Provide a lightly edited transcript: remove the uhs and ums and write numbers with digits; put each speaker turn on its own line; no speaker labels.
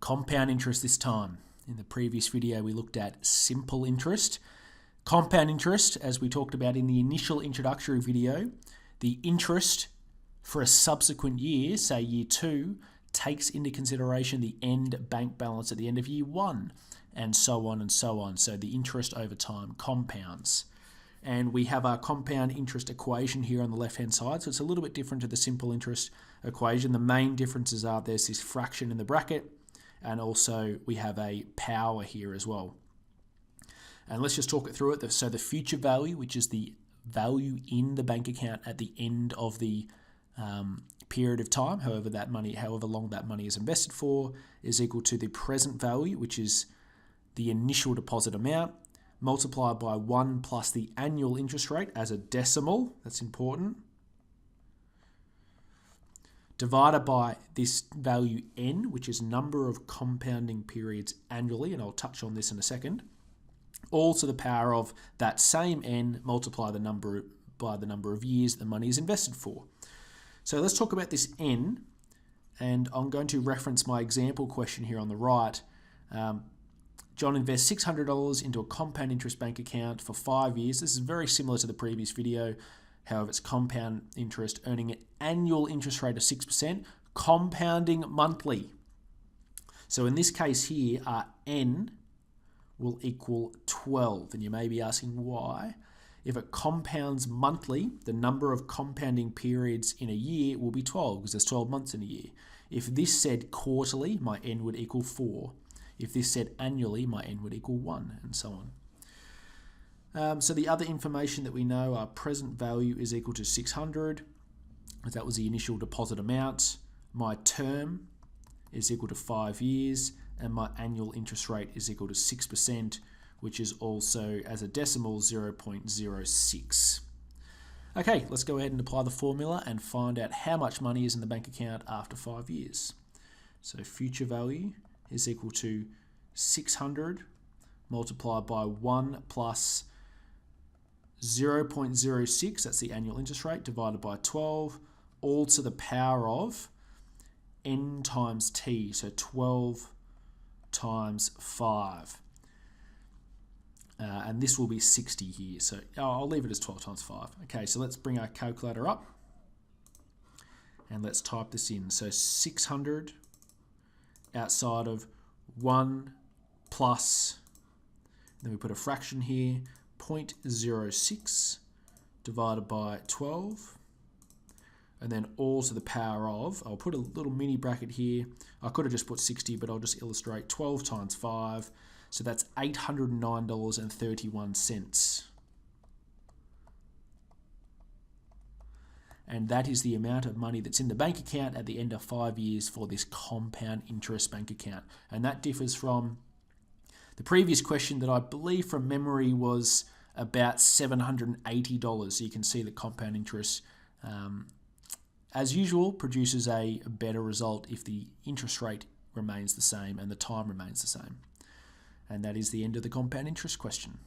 compound interest this time. In the previous video, we looked at simple interest. Compound interest, as we talked about in the initial introductory video, the interest for a subsequent year, say year 2, takes into consideration the end bank balance at the end of year 1, and so on and so on. So the interest over time compounds. And we have our compound interest equation here on the left-hand side, so it's a little bit different to the simple interest equation. The main differences are there's this fraction in the bracket, and also we have a power here as well. And let's just talk it through it. So the future value, which is the value in the bank account at the end of the period of time, however long that money is invested for, is equal to the present value, which is the initial deposit amount, multiplied by 1 plus the annual interest rate as a decimal, that's important, divided by this value n, which is number of compounding periods annually, and I'll touch on this in a second, all to the power of that same n, multiply the number by the number of years the money is invested for. So let's talk about this n, and I'm going to reference my example question here on the right. John invests $600 into a compound interest bank account for 5 years. This is very similar to the previous video. However, it's compound interest earning an annual interest rate of 6%, compounding monthly. So in this case here, our n will equal 12. And you may be asking why. If it compounds monthly, the number of compounding periods in a year will be 12 because there's 12 months in a year. If this said quarterly, my n would equal 4. If this said annually, my n would equal 1, and so on. So the other information that we know, our present value is equal to 600. That was the initial deposit amount. My term is equal to 5 years, and my annual interest rate is equal to 6%, which is also, as a decimal, 0.06. Okay, let's go ahead and apply the formula and find out how much money is in the bank account after 5 years. So future value is equal to 600 multiplied by 1 plus 0.06, that's the annual interest rate, divided by 12, all to the power of n times t, so 12 times 5. And this will be 60 here, so I'll leave it as 12 times 5. Okay, so let's bring our calculator up and let's type this in. So 600 outside of 1 plus, then we put a fraction here, 0.06 divided by 12, and then all to the power of, I'll put a little mini bracket here, I could have just put 60, but I'll just illustrate 12 times 5, so that's $809.31. And that is the amount of money that's in the bank account at the end of 5 years for this compound interest bank account. And that differs from the previous question that I believe from memory was about $780. So you can see that compound interest, as usual, produces a better result if the interest rate remains the same and the time remains the same. And that is the end of the compound interest question.